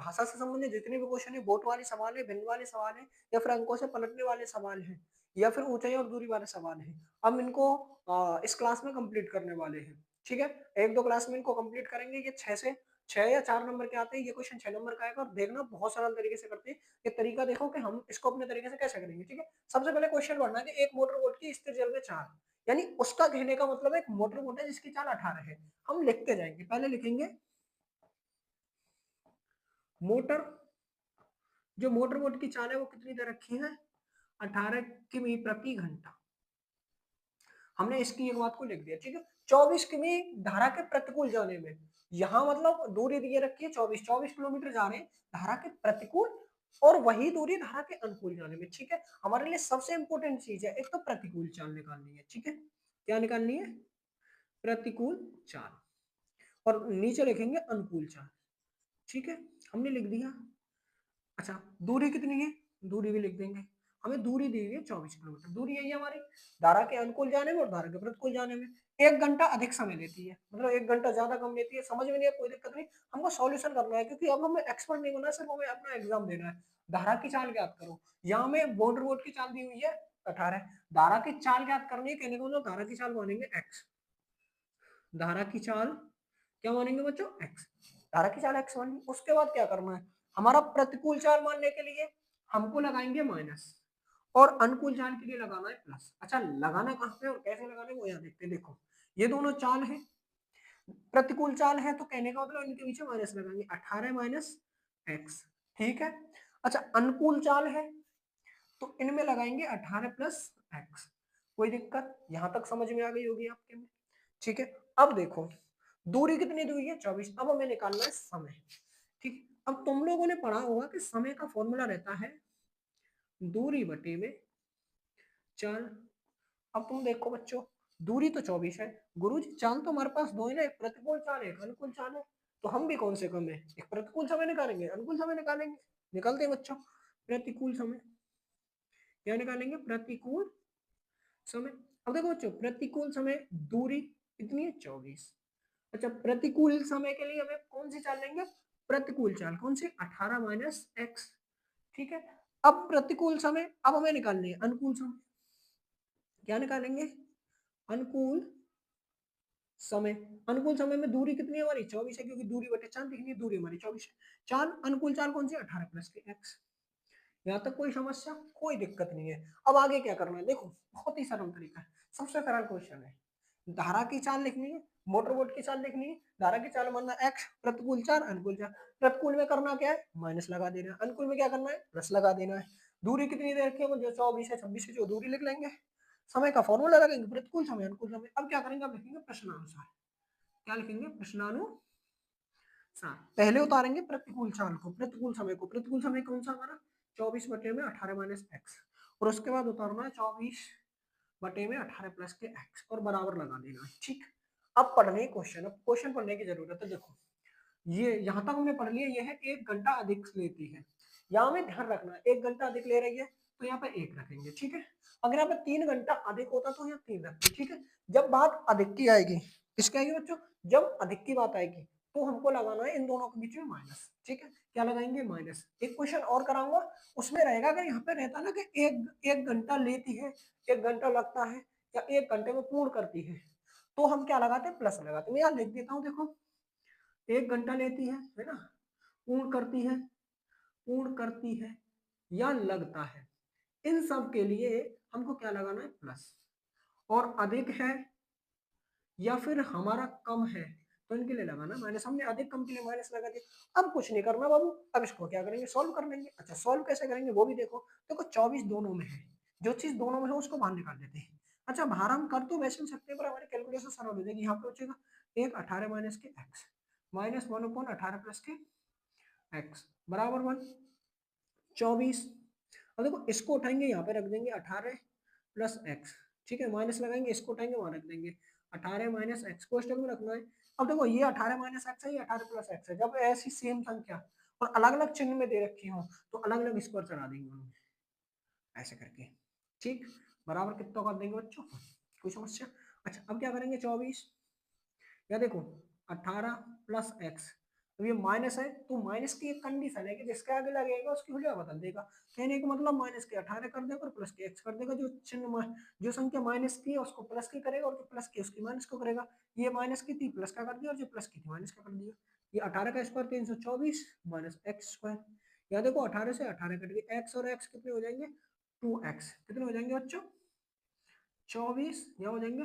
भाषा से संबंधित जितने भी क्वेश्चन है, बोट वाले सवाल है, भिन्न वाले सवाल है, या फिर अंकों से पलटने वाले सवाल है, या फिर ऊंचाई और दूरी वाले सवाल है, हम इनको इस क्लास में कंप्लीट करने वाले हैं। ठीक है, एक दो क्लास में इनको कंप्लीट करेंगे। ये 6 या 4 नंबर के आते हैं, ये क्वेश्चन 6 नंबर का आएगा। और देखना बहुत सरल तरीके से करते हैं, ये तरीका देखो कि हम इसको अपने तरीके से कैसे करेंगे। ठीक है, सबसे पहले क्वेश्चन पढ़ना है कि एक मोटर बोट की स्थिर जल में 4, यानी उसका कहने का मतलब एक मोटर बोट है जिसकी चाल 18 है। हम लिखते जाएंगे, पहले लिखेंगे मोटर, जो मोटर बोट की चाल है वो कितनी दे रखी है, 18 किमी प्रति घंटा। हमने इसकी एक बात को लिख दिया। ठीक है, 24 किमी धारा के प्रतिकूल जाने में, यहां मतलब दूरी दिए रखी है 24 किलोमीटर जा रहे हैं धारा के प्रतिकूल, और वही दूरी धारा के अनुकूल जाने में। ठीक है, हमारे लिए सबसे इंपॉर्टेंट चीज है एक तो प्रतिकूल चाल निकालनी है। ठीक है, क्या निकालनी है, प्रतिकूल चाल, और नीचे लिखेंगे अनुकूल चाल। ठीक है, हमने लिख दिया। अच्छा, दूरी कितनी है, दूरी भी लिख देंगे। हमें दूरी दी हुई है 24 किलोमीटर, दूरी यही है हमारी धारा के अनुकूल जाने में और धारा के प्रतिकूल जाने में। 1 घंटा अधिक समय लेती है, मतलब 1 घंटा ज्यादा कम लेती है। समझ में नहीं है, कोई दिक्कत नहीं, हमको सॉल्यूशन करना है, क्योंकि अब हमें एक्सपर्ट नहीं बनना, सिर्फ हमें अपना एग्जाम देना है। धारा की चाल ज्ञात करो, यहाँ में मोटर बोट की चाल दी हुई है 18, धारा की चाल ज्ञात करनी है, कहने को मतलब धारा की चाल मानेंगे एक्स, धारा की चाल क्या मानेंगे बच्चों, एक्स, धारा की चाल एक्स मानेंगे। उसके बाद क्या करना है, हमारा प्रतिकूल चाल मानने के लिए हमको लगाएंगे माइनस, और अनुकूल चाल के लिए लगाना है प्लस। अच्छा, लगाना कहाँ पे और कैसे लगाना है वो यहाँ देखते हैं। देखो, ये दोनों चाल है, प्रतिकूल चाल है तो कहने का मतलब इनके पीछे माइनस लगाएंगे, 18 माइनस एक्स। ठीक है, अच्छा अनुकूल चाल है तो इनमें लगाएंगे 18 प्लस एक्स। कोई दिक्कत, यहां तक समझ में आ गई होगी आपके में। ठीक है, अब देखो दूरी कितनी दी हुई है 24, अब हमें निकालना है समय। ठीक, अब तुम लोगों ने पढ़ा होगा कि समय का फॉर्मूला रहता है दूरी बटे में चाल। अब तुम देखो बच्चों, दूरी तो 24 है, गुरुजी चाल तो हमारे पास दो है ना, एक प्रतिकूल चाल है एक अनुकूल चाल है, तो हम भी कौन से कम है, एक प्रतिकूल समय निकालेंगे अनुकूल समय निकालेंगे। निकालते हैं बच्चों, प्रतिकूल समय क्या निकालेंगे, प्रतिकूल समय। अब देखो बच्चों, प्रतिकूल समय दूरी कितनी है 24। अच्छा, प्रतिकूल समय के लिए हमें कौन सी चाल लेंगे, प्रतिकूल चाल, कौन सी, 18 माइनस एक्स। ठीक है, अब प्रतिकूल समय, अब हमें निकालनी है अनुकूल समय। क्या निकालेंगे, अनुकूल समय। अनुकूल समय में दूरी कितनी है हमारी 24 है, क्योंकि दूरी बटे चाल दिखनी है, दूरी हमारी 24 है। चाल अनुकूल चाल कौन सी, 18 प्लस के एक्स। यहाँ तक कोई समस्या, कोई दिक्कत नहीं है। अब आगे क्या करना है, देखो बहुत ही सरल तरीका है, सबसे सरल क्वेश्चन है। धारा की चाल लिखनी है, मोटर बोट की चाल लिखनी है, धारा की चाल मानना एक्स, प्रतिकूल चाल अनुकूल चाल। प्रतिकूल में करना क्या है, माइनस लगा देना है, अनुकूल में क्या करना है, प्लस लगा देना है। दूरी कितनी दे रखी है, जो 24 है 26 है, जो दूरी लिख लेंगे। समय का फॉर्मूला लगाएंगे, प्रतिकूल समय अनुकूल समय। अब क्या करेंगे, अब लिखेंगे प्रश्नानुसार। क्या लिखेंगे, प्रश्नानुसार। पहले उतारेंगे प्रतिकूल चाल को, प्रतिकूल समय को। प्रतिकूल समय कौन सा हमारा, 24 बटे में 18 माइनस एक्स, और उसके बाद उतारना है 24 बटे में 18 प्लस के एक्स, और बराबर लगा देना है। ठीक, अब पढ़ने क्वेश्चन, अब क्वेश्चन पढ़ने की जरूरत है। देखो, ये यहां तक हमने पढ़ लिया, ये है 1 घंटा अधिक लेती है। यहाँ में ध्यान रखना, 1 घंटा अधिक ले रही है तो यहाँ पे 1 रखेंगे। ठीक है, अगर यहाँ पे 3 घंटा अधिक होता तो यहाँ 3 रखते। ठीक है, जब बात अधिक की आएगी, किसकी आएगी बच्चों, जब अधिक की बात आएगी तो हमको लगाना है इन दोनों के बीच में माइनस। ठीक है, क्या लगाएंगे, माइनस। एक क्वेश्चन और कराऊंगा, उसमें रहेगा, अगर यहाँ पे रहता ना कि एक एक घंटा लेती है, 1 घंटा लगता है, या 1 घंटे में पूर्ण करती है, तो हम क्या लगाते हैं, प्लस लगाते हैं। मैं यहाँ लिख देता हूँ, देखो 1 घंटा लेती है ना, पूर्ण करती है, पूर्ण करती है या लगता है, इन सब के लिए हमको क्या लगाना है, प्लस। और अधिक है या फिर हमारा कम है तो इनके लिए लगाना माइनस। हमने अधिक कम के लिए माइनस लगा दिया। अब कुछ नहीं करना बाबू, अब इसको क्या करेंगे, सॉल्व कर लेंगे। अच्छा, सॉल्व कैसे करेंगे वो भी देखो। देखो 24 दोनों में है, जो चीज दोनों में है उसको बाहर निकाल देते हैं। अच्छा, बाहर हम कर तो वैसे सकते हैं, पर हमारी कैलकुलेशन सरल हो जाएगी। यहाँ पे बचेगा एक 18 माइनस के एक्स, माइनस 1/18 प्लस के एक्स बराबर 1, 24। अब देखो इसको उठाएंगे, यहाँ पे रख देंगे 18 प्लस एक्स। ठीक है, माइनस लगाएंगे, इसको उठाएंगे वहां रख देंगे 18 माइनस एक्स, कोष्टक में रखना है। अब देखो ये 18 माइनस एक्स है, ये 18 प्लस एक्स है। जब ऐसी सेम संख्या और अलग अलग चिन्ह में दे रखी हो तो अलग अलग स्क्वायर चढ़ा देंगे उनमें, ऐसे करके। ठीक, बराबर कितना कर देंगे बच्चों, कोई समस्या। अच्छा, अब क्या करेंगे, 24 या देखो 18 प्लस एक्स, तो ये माइनस है, तो माइनस की एक कंडीशन है कि जिसके आगे लगेगा उसकी वैल्यू बदल देगा। कहने का मतलब माइनस के 18 कर देगा और प्लस के x कर देगा। जो चिन्ह जो संख्या माइनस की है उसको प्लस की करेगा और जो प्लस की उसकी माइनस को करेगा। ये माइनस की थी प्लस का कर दिया और जो प्लस की थी माइनस का कर दिया। ये 18 का स्क्वायर 324 माइनस एक्स स्क्वायर। यहाँ देखो 18 से 18 कट गए, एक्स और एक्स कितने हो जाएंगे 2x। कितने हो जाएंगे बच्चों 24, यहाँ हो जाएंगे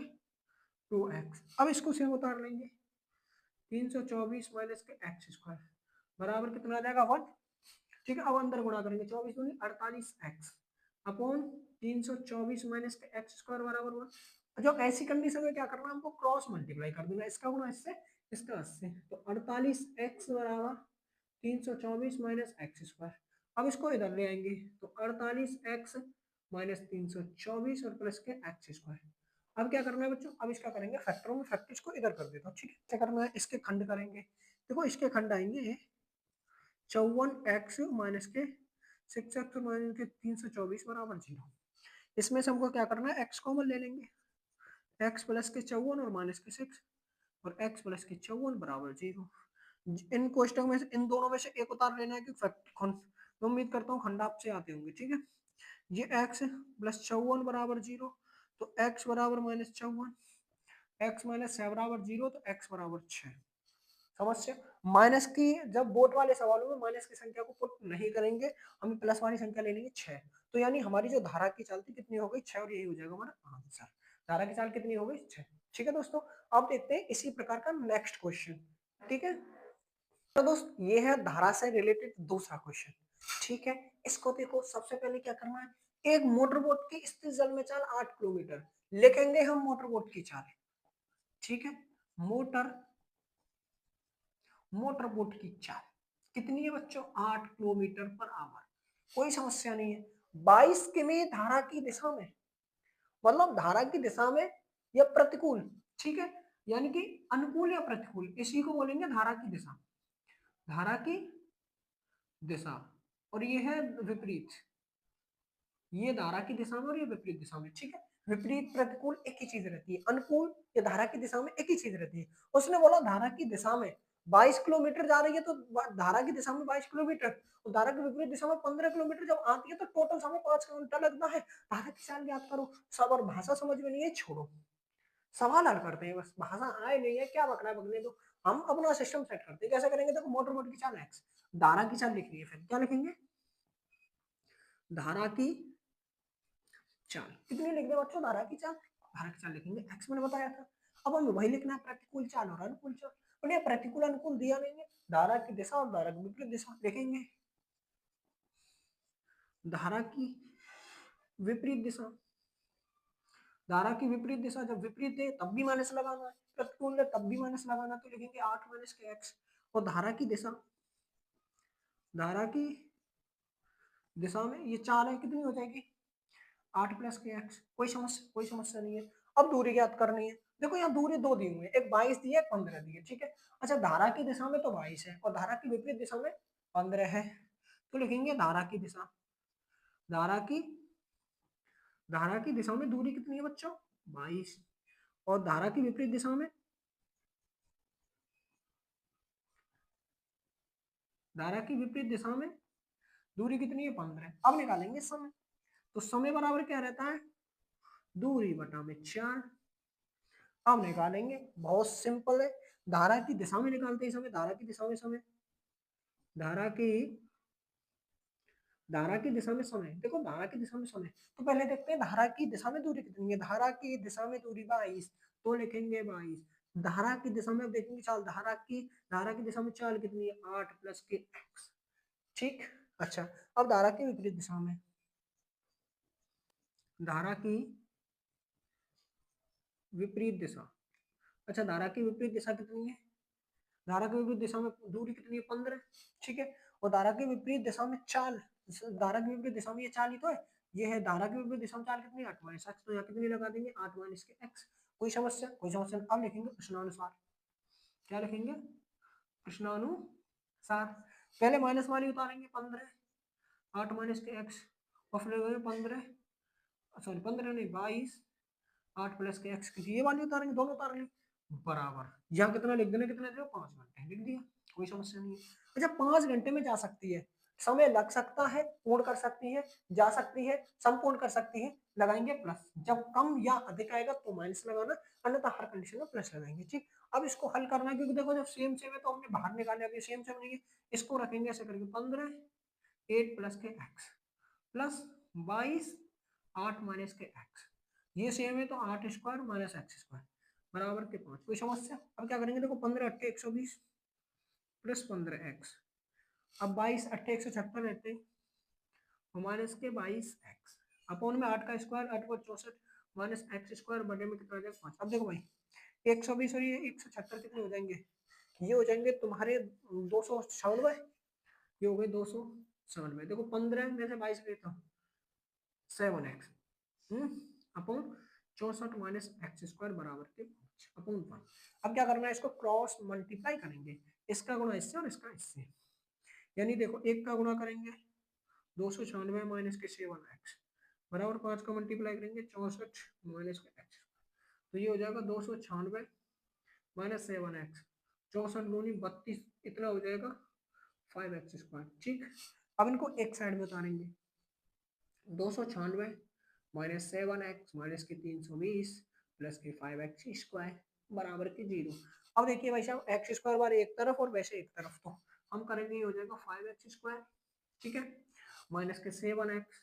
2x। अब इसको सेम उतार लेंगे 324 माइनस के एक्स स्क्वायर बराबर कितना आ जाएगा 1। ठीक है, अब अंदर गुणा करेंगे 24 दूनी 48x अपॉन 324 माइनस के एक्स स्क्वायर बराबर 1। जो ऐसी कंडीशन में क्या करना है हमको क्रॉस मल्टीप्लाई कर देना, इसका गुणा इससे इसका इससे, तो 48x बराबर 324 माइनस एक्स स्क्वायर। अब इसको इधर ले आएंगे तो 48x माइनस 324 और प्लस के एक्स स्क्वायर। अब क्या करना है बच्चों, अब इसका करेंगे फैक्टरों में, फैक्टर इसको इधर कर देता हूँ। ठीक है, क्या करना है इसके खंड करेंगे। देखो इसके खंड आएंगे 54x माइनस के 6x माइनस के 324 बराबर 0। इसमें से हमको क्या करना है x कॉमन ले लेंगे, x प्लस के 54 और माइनस के 6 और x प्लस के 54 बराबर 0। इन कोष्टक में से इन दोनों में से एक उतार लेना है क्योंकि मैं उम्मीद करता हूँ खंड आपसे आते होंगे। ठीक है, ये x प्लस 54 बराबर 0, तो x बराबर माइनस 54, x माइनस 6 बराबर 0, तो x बराबर 6। समस्या माइनस की, जब बोर्ड वाले सवालों में माइनस की संख्या को पुट नहीं करेंगे, हम प्लस वाली संख्या ले लेंगे 6। तो यानी हमारी जो धारा की चाल थी कितनी हो गई 6, और यही हो जाएगा हमारा आंसर। धारा की चाल कितनी हो गई 6। ठीक है दोस्तों, अब देखते हैं इसी प्रकार का नेक्स्ट क्वेश्चन। ठीक है, तो दोस्त ये है धारा से रिलेटेड दूसरा क्वेश्चन। ठीक है, इसको देखो सबसे पहले क्या करना है, एक मोटर बोट की स्थिर जल में चाल 8 किलोमीटर लिखेंगे हम मोटर बोट की चाल। ठीक है, मोटर मोटर बोट की चाल कितनी है बच्चों 8 किलोमीटर पर आवर। कोई समस्या नहीं है। 22 किमी धारा की दिशा में, मतलब धारा की दिशा में या प्रतिकूल। ठीक है, यानी कि अनुकूल या प्रतिकूल, इसी को बोलेंगे धारा की दिशा। धारा की दिशा, और ये है विपरीत, ये धारा की दिशा में और ये विपरीत दिशा में। ठीक है, विपरीत प्रतिकूल एक ही चीज रहती है, अनुकूल या धारा की दिशा में एक ही चीज रहती है। उसने बोला धारा की दिशा में 22 किलोमीटर जा रही है, तो धारा की दिशा में 22 किलोमीटर, और धारा की विपरीत दिशा में 15 किलोमीटर जब आती है तो टोटल समय 5 घंटा लगता है। धारा की चाल याद करो सब, और भाषा समझ में नहीं है छोड़ो, सवाल हल करते हैं बस, भाषा आए नहीं है क्या बकरा बकने दो। हम अपना सिस्टम सेट करते हैं, कैसे करेंगे, देखो मोटर बोट की चाल एक्स, धारा की चाल लिखनी है, फिर क्या लिखेंगे धारा की चाल कितनी लिख दे बच्चों, धारा की चाल, धारा की चाल लिखेंगे एक्स मैंने बताया था। अब हमें वही लिखना है प्रतिकूल चाल और अनुकूल चाल, और ये प्रतिकूल अनुकूल दिया नहीं है, धारा की दिशा और धारा की विपरीत दिशा लिखेंगे। धारा की विपरीत दिशा, धारा की विपरीत दिशा, जब विपरीत है तब भी माइनस लगाना है, प्रतिकूल है तब भी माइनस लगाना, तो लिखेंगे 8 माइनस के एक्स। और धारा की दिशा, धारा की दिशा में ये चाल है कितनी हो जाएगी 8 प्लस के एक्स। कोई समस्या नहीं है। अब दूरी ज्ञात करनी है। देखो यहाँ दूरी दो दी हुई है, एक 22 दी है, एक 15 दी है। ठीक है, अच्छा धारा की दिशा में तो 22 है और धारा की विपरीत दिशा में 15 है, तो लिखेंगे धारा की दिशा, धारा की धारा की दिशा में दूरी कितनी है बच्चों 22, और धारा की विपरीत दिशा में, धारा की विपरीत दिशा में दूरी कितनी है 15। अब निकालेंगे समय, तो समय बराबर क्या रहता है दूरी बटा में 4। अब निकालेंगे, बहुत सिंपल है, धारा की दिशा में निकालते हैं समय, धारा की दिशा में समय, धारा की धारा की दिशा में समय, देखो धारा की दिशा में समय, तो पहले देखते हैं धारा की दिशा में दूरी कितनी है। धारा की दिशा में दूरी 22, तो लिखेंगे 22। धारा की दिशा में देखेंगे चाल, धारा की दिशा में चाल कितनी है 8 प्लस के एक्स। ठीक, अच्छा अब धारा की विपरीत दिशा में, धारा की विपरीत दिशा, अच्छा धारा की विपरीत दिशा कितनी है, धारा की विपरीत दिशा में दूरी कितनी है 15। ठीक है, और धारा की विपरीत दिशा में चाल, धारा की विपरीत दिशा में ये चाल ही तो है, ये है धारा की विपरीत दिशा में चाल कितनी है 8 माइनस एक्स, तो यहाँ कितनी लगा देंगे 8 माइनस के एक्स। कोई समस्या, कोई समस्या। अब लिखेंगे प्रश्नानुसार, क्या लिखेंगे प्रश्नानुसार, पहले माइनस वाली उतारेंगे 15, 8 माइनस के एक्स, और फिर 15, सॉरी 15 नहीं 22, 8 प्लस के एक्स की ये वाली उतारेंगे, दोनों उतार लें बराबर, यहाँ कितना लिख देना, कितना दे 5 घंटे लिख दिया। कोई समस्या नहीं है। अच्छा 5 घंटे में जा सकती है, समय लग सकता है, पूर्ण कर सकती है, जा सकती है, संपूर्ण कर सकती है, लगाएंगे प्लस। जब कम या अधिक आएगा तो माइनस लगाना, अन्यथा हर कंडीशन में प्लस लगाएंगे। ठीक, अब इसको हल करना है क्योंकि देखो जब सेम सेम है तो हमने बाहर निकाले, अब ये सेम सेम नहीं है, इसको रखेंगे ऐसे करके 15 8 प्लस के एक्स प्लस 22 8 माइनस के एक्स, ये सेम है तो 8 स्क्वायर माइनस एक्स स्क्वायर बराबर के 5। कोई समस्या? अब क्या करेंगे, देखो 15 अट्ठे 120 प्लस 15 एक्स, अब 22 अट्ठे 176 रहते हैं माइनस के 22 एक्स अपॉन में 8 का स्क्वायर 8 पर 64 माइनस एक्स स्क्वायर बटे में कितना आ जाएगा 5। अब देखो भाई 120 और ये 176 कितने हो जाएंगे, ये हो जाएंगे तुम्हारे 296, ये हो गए 297। देखो 15 में से 22 लेता हूँ 7x upon 64 minus x square बराबर के 5 अपॉन 1। अब क्या करना है, इसको क्रॉस मल्टीप्लाई करेंगे, इसका गुणा इससे और इसका इससे, यानी देखो एक का गुणा करेंगे 296 माइनस के 7x बराबर 5 का मल्टीप्लाई करेंगे 64 माइनस के एक्स, तो ये हो जाएगा 296 माइनस 7x, 64 दूनी 32, इतना हो जाएगा 5x स्क्वायर। ठीक, अब इनको एक साइड में उतारेंगे, 296 माइनस 7x माइनस के 320 प्लस के 5x स्क्वायर बराबर के 0। अब देखिए भाई साहब एक्स स्क्वायर बार एक तरफ और वैसे एक तरफ, तो हम करेंगे ये हो जाएगा 5x स्क्वायर, ठीक है, माइनस के 7x,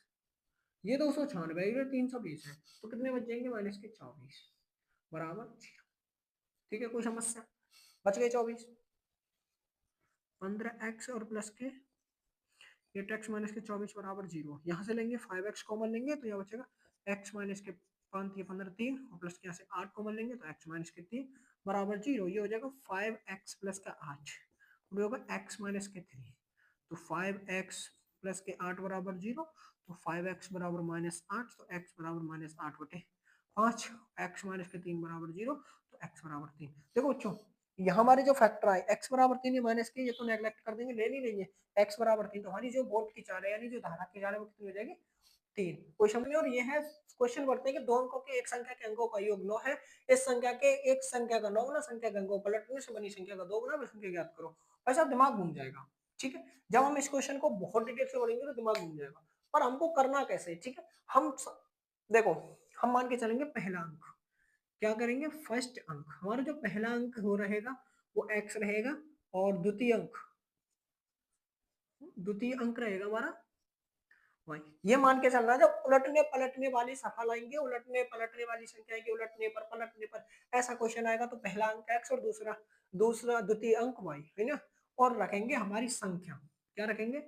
ये 296 ये 320 है तो कितने बच जाएंगे माइनस के 24 बराबर 0। ठीक है, कोई समस्या? बच गए 24, 15x और प्लस के 8x माइनस के 24 बराबर 0। यहाँ से लेंगे 5x कॉमन लेंगे तो यहाँ बचेगा x माइनस के 5 ये 15 3 और प्लस के यहाँ से 8 कॉमन लेंगे तो x माइनस के 3 बराबर 0। ये हो जाएगा 5x प्लस का 8 और होगा x माइनस के 3, तो 5x प्लस के 8 बराबर 0, तो 5x बराबर माइनस 8, तो x बराबर माइनस 8 बटे 5, x माइनस के 3 बराबर 0, तो x बराबर 3। देखो बच्चों यहाँ हमारे जो फैक्टर आए x बराबर 3 माइनस के, ये तो नेगलेक्ट कर देंगे, ले नहीं लेंगे, x बराबर 3, तो हमारी जो वोल्ट की चाल है यानी जो धारा की चाल है वो कितनी हो जाएगी 3। कोई समझ और ये है क्वेश्चन बढ़ते हैं कि दो अंकों के एक संख्या के अंकों का योग 9 है, इस संख्या के एक संख्या का 9 गुना संख्या के अंकों पलटने से बनी संख्या का 2 गुना वह संख्या ज्ञात करो। ऐसा दिमाग घूम जाएगा। ठीक है, जब हम इस क्वेश्चन को बहुत डिटेल से पढ़ेंगे तो दिमाग घूम जाएगा, पर हमको करना कैसे? ठीक है, देखो हम मान के चलेंगे पहला अंक, क्या करेंगे, फर्स्ट अंक हमारा जो पहला अंक हो रहेगा वो x रहेगा, और द्वितीय अंक रहेगा हमारा y। ये मान के चलना जब उलटने पलटने वाली सफल आएंगे, उलटने पलटने वाली संख्या की उलटने पर पलटने पर ऐसा क्वेश्चन आएगा तो पहला अंक x और दूसरा द्वितीय अंक y है ना, और रखेंगे हमारी संख्या, क्या रखेंगे,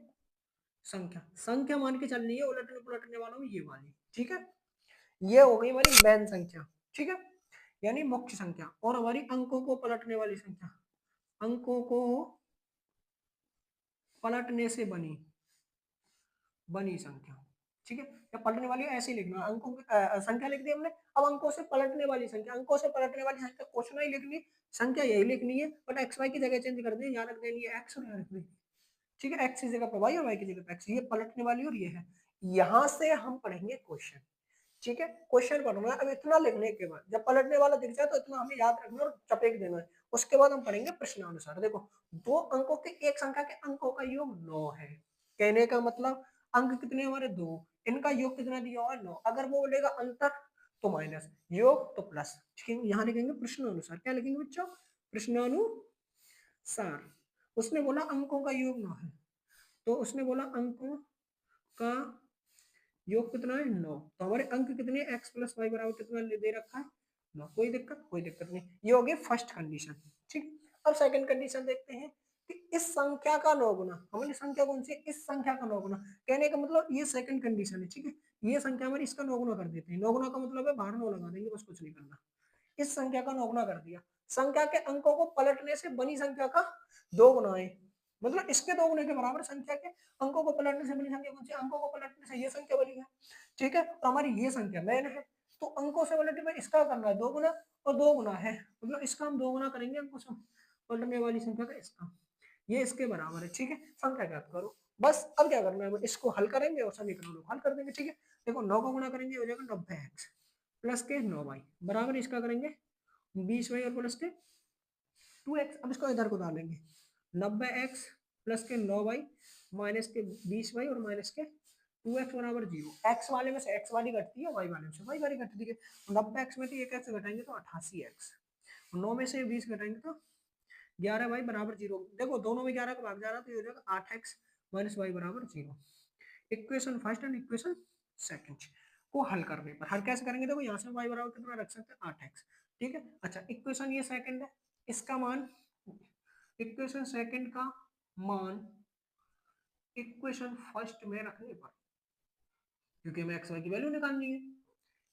संख्या मान के चलनी है उलटने पलटने वालों में ये वाली। ठीक है, ये हो गई हमारी मेन संख्या, ठीक है, यानी मुख्य संख्या, और हमारी अंकों को पलटने वाली संख्या, अंकों को पलटने से बनी संख्या। ठीक है, या पलटने वाली ऐसे ही लिखना, अंकों की संख्या लिख दी हमने, अब अंकों से पलटने वाली संख्या, अंकों से पलटने वाली संख्या क्वेश्चन ही लिखनी, संख्या यही लिखनी है, बट एक्स वाई की जगह चेंज कर दी, यहाँ रख देनी है एक्स और यहाँ रख देनी। ठीक है, एक्स की जगह पर वाई और वाई की जगह पर एक्स, ये पलटने वाली और ये है। यहाँ से हम पढ़ेंगे क्वेश्चन। ठीक है, क्वेश्चन पढ़ना है। अब इतना लिखने के बाद जब पलटने वाला दिख जाए तो इतना हमें याद रखना और चपेट देना है। उसके बाद हम पढ़ेंगे प्रश्नानुसार। देखो दो अंकों के एक संख्या के अंकों का योग 9 है, कहने का मतलब अंक कितने हमारे 2, इनका योग कितना दिया हुआ है 9। अगर वो बोलेगा अंतर तो माइनस, योग तो प्लस। ठीक है, यहाँ लिखेंगे प्रश्नानुसार, क्या लिखेंगे बच्चों, प्रश्नानुसार। उसने बोला अंकों का योग 9 है, तो उसने बोला अंकों का योग कितना है 9, तो हमारे अंक कितने x प्लस वाई बराबर कितना दे रखा है 9। कोई दिक्कत नहीं, ये हो गई फर्स्ट कंडीशन। ठीक, अब सेकंड कंडीशन देखते हैं कि इस संख्या का 9 गुना, हमारी संख्या कौन सी है, इस संख्या का 9 गुना, कहने का मतलब ये सेकंड कंडीशन है। ठीक है, ये संख्या हमारी इसका 9 गुना कर देते हैं, 9 गुना का मतलब है बाहर 9 लगा देंगे, बस कुछ नहीं करना। इस संख्या का 9 गुना कर दिया, संख्या के अंकों को पलटने से बनी संख्या का 2 गुना है, मतलब इसके 2 गुने के बराबर संख्या के अंकों को पलटने से बनी संख्या कौन सी, अंकों को पलटने से ये संख्या बनी है। ठीक है, तो हमारी ये संख्या मैन है, तो अंकों से पलटने में इसका करना है 2 गुना, और 2 गुना है मतलब इसका हम 2 गुना करेंगे अंकों से पलटने वाली संख्या का, इसका ये इसके बराबर है। ठीक है, संख्या ज्ञात करो बस। अब क्या करना है, इसको हल करेंगे और समीकरणों को हल कर देंगे। ठीक है, देखो 9 को गुणा करेंगे हो जाएगा 90x प्लस के 9y बराबर इसका करेंगे 20y और प्लस के 2x। अब इसको इधर को डालेंगे 90x प्लस के 9y माइनस के 20y और माइनस के 2x बराबर 0। x वाले में से x वाली घटती है, y वाले में से y वाली घटती है। 90x में से एक x घटाएंगे तो 88x, 9 में से 20 घटाएंगे तो 11y बराबर 0। देखो दोनों में 11 का भाग जा रहा है तो ये हो जाएगा 8x माइनस y बराबर 0। Equation first and equation second को हल करने पर हल कैसे करेंगे, देखो यहाँ से y बराबर कितना रख सकते हैं 8x, ठीक है। अच्छा इक्वेशन ये सेकंड है, इसका मान इक्वेशन सेकंड का मान इक्वेशन फर्स्ट में रखने पर, क्योंकि हमें x y की वैल्यू निकालनी है।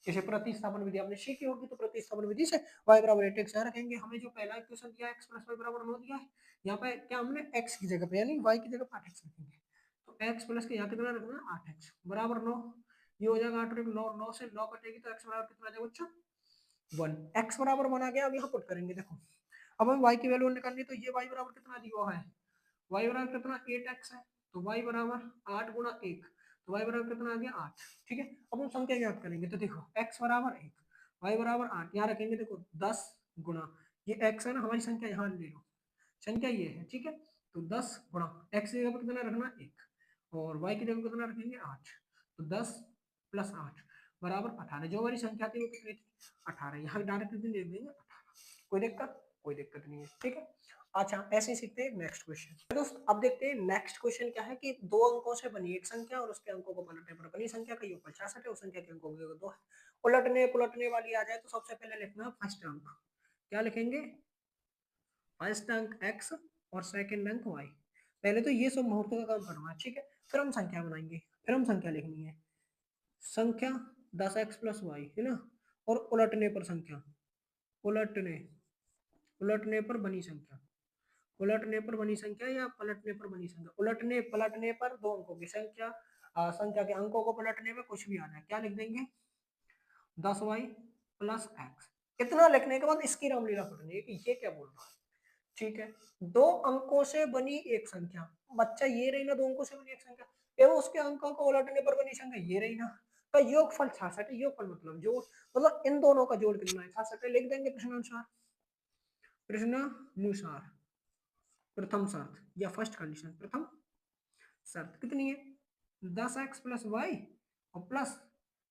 जैसे प्रतिस्थापन विधि आपने सीखी होगी, तो प्रतिस्थापन विधि से y बराबर 8x यहाँ रखेंगे। हमें जो पहला इक्वेशन दिया x प्लस वाई बराबर 9 दिया है, यहाँ पे क्या हमने x की जगह पे यानी y की जगह 8x रखेंगे। तो x प्लस के यहाँ कितना रखना है 8x बराबर 9, ये हो जाएगा 8 9, 9 से 9 कटेगी तो x बराबर कितना आ जाएगा बच्चा 1। x बराबर 1 आ गया। अब यहाँ पुट करेंगे, देखो अब हमें y की वैल्यू निकालनी है, तो ये y बराबर कितना दिया हुआ है, y बराबर कितना 8x है, तो y बराबर 8 गुणा 1, तो y बराबर कितना आ गया 8, ठीक है। अब हम संख्या ज्ञात करेंगे, तो देखो x बराबर 1 y बराबर 8 यहाँ रखेंगे, देखो 10 गुणा ये x है ना, हमारी संख्या यहाँ ले लो, संख्या ये है, ठीक है। तो 10 गुणा x की जगह कितना रखना 1 और y की जगह कितना रखेंगे 8, तो 10 प्लस 8 बराबर 18। जो हमारी संख्या थी वो कितनी थी 18, यहाँ डायरेक्ट कितनी दे देंगे 18। कोई दिक्कत नहीं है, ठीक है। अच्छा ऐसे ही सीखते हैं नेक्स्ट क्वेश्चन। दोस्त अब देखते हैं नेक्स्ट क्वेश्चन क्या है कि दो अंकों से बनी एक संख्या और उसके अंकों को पलटने पर बनी संख्या का योग 65 है, उस संख्या के अंकों का योग 2 है। उलटने पुलटने वाली आ जाए तो सबसे पहले लिखना फर्स्ट अंक, क्या लिखेंगे फर्स्ट अंक x और सेकंड अंक y। पहले तो ये सब मुहूर्तों का काम करना है, ठीक है। फिर हम संख्या बनाएंगे, फिर हम संख्या लिखनी है, संख्या 10x प्लस वाई है ना, और उलटने पर संख्या, उलटने उलटने पर बनी संख्या, उलटने पर बनी संख्या या पलटने पर बनी संख्या, उलटने पलटने पर दो अंकों की संख्या, संख्या के अंकों को पलटने में कुछ भी आ जाए, क्या लिख देंगे 10y प्लस एक्स। इतना लिखने के बाद इसकी रामलीला पढ़नी है कि ये क्या बोल रहा है, ठीक है। दो अंकों से बनी एक संख्या, बच्चा ये रही ना, दो अंकों से बनी एक संख्या एवं उसके अंकों को उलटने पर बनी संख्या ये रही ना, तो योगफल 66 है। योगफल मतलब जोड़, मतलब इन दोनों का जोड़ कितना है 66, लिख देंगे प्रश्नानुसार। प्रश्नानुसार प्रथम शर्त या फर्स्ट कंडीशन, प्रथम शर्त कितनी है 10x प्लस वाई और प्लस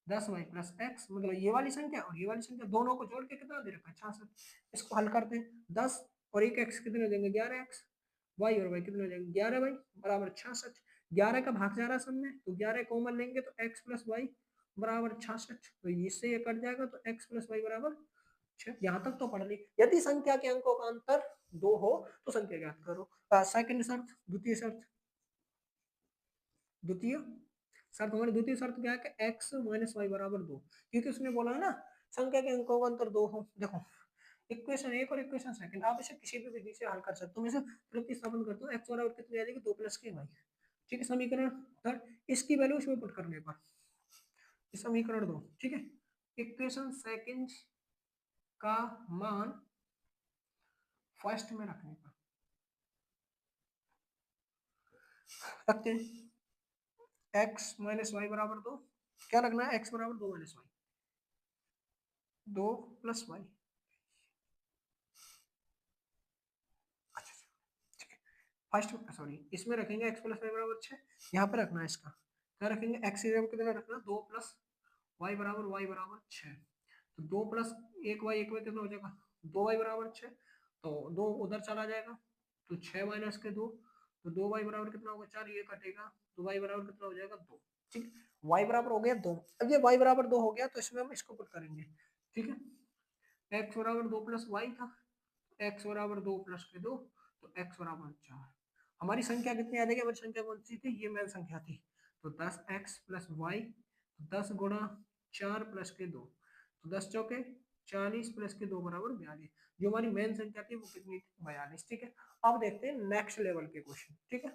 10y प्लस एक्स, मतलब ये वाली संख्या और ये वाली संख्या दोनों को जोड़ के कितना दे रखा है 66। इसको हल करते हैं, 10 और एक x कितने देंगे 11x, y और y कितने देंगे 11y बराबर 66। 11 का भाग जा रहा है सब में, तो 11 कॉमन लेंगे तो x प्लस वाई बराबर 66, तो इससे ये कट जाएगा तो x प्लस वाई बराबर 6। यहाँ तक तो पढ़ ली। यदि संख्या के अंकों का अंतर 2 हो तो संख्या ज्ञात करो। सेकंड शर्त, द्वितीय शर्त, द्वितीय शर्त हमारी द्वितीय शर्त क्या है कि x माइनस वाई बराबर 2, क्योंकि उसने बोला है ना संख्या के अंकों का अंतर 2 हो। देखो इक्वेशन एक और इक्वेशन सेकंड आप इसे किसी भी विधि से हल कर सकते हो। मैं इसे प्रतिस्थापन करता हूँ, x बराबर कितनी आ जाएगी 2 प्लस के वाई, ठीक है। समीकरण थर्ड, इसकी वैल्यू इसमें पुट करने पर समीकरण 2, ठीक है। इक्वेशन सेकंड का मान फर्स्ट में रखने पर रखते हैं x माइनस वाई बराबर 2, क्या रखना है x बराबर 2 minus y, 2 plus y. First sorry इसमें रखेंगे x प्लस वाई बराबर 6, यहाँ पे रखना है इसका क्या रखेंगे x की जगह कितना रखना 2 प्लस वाई बराबर 6, तो 2 प्लस एक वाई कितना हो जाएगा 2 वाई बराबर 6, तो 2 उधर चला जाएगा तो 6 माइनस के 2, तो 2 वाई बराबर कितना होगा 4, ये कटेगा तो वाई बराबर कितना हो जाएगा 2, ठीक है। वाई बराबर हो गया 2। अब ये वाई बराबर 2 हो गया तो इसमें हम इसको पुट करेंगे, ठीक है। x बराबर 2 प्लस वाई था, x बराबर 2 प्लस के 2, तो x बराबर 4। हमारी संख्या कितनी आ जाएगी, हमारी संख्या कौन सी थी, ये मेन संख्या थी, तो 10x प्लस वाई, 10 गुणा 4 प्लस के 2, तो 10 चौके 40 प्लस के 2 बराबर 42। जो हमारी मेन संख्या थी वो कितनी थी 42, ठीक है। अब देखते हैं नेक्स्ट लेवल के क्वेश्चन, ठीक है।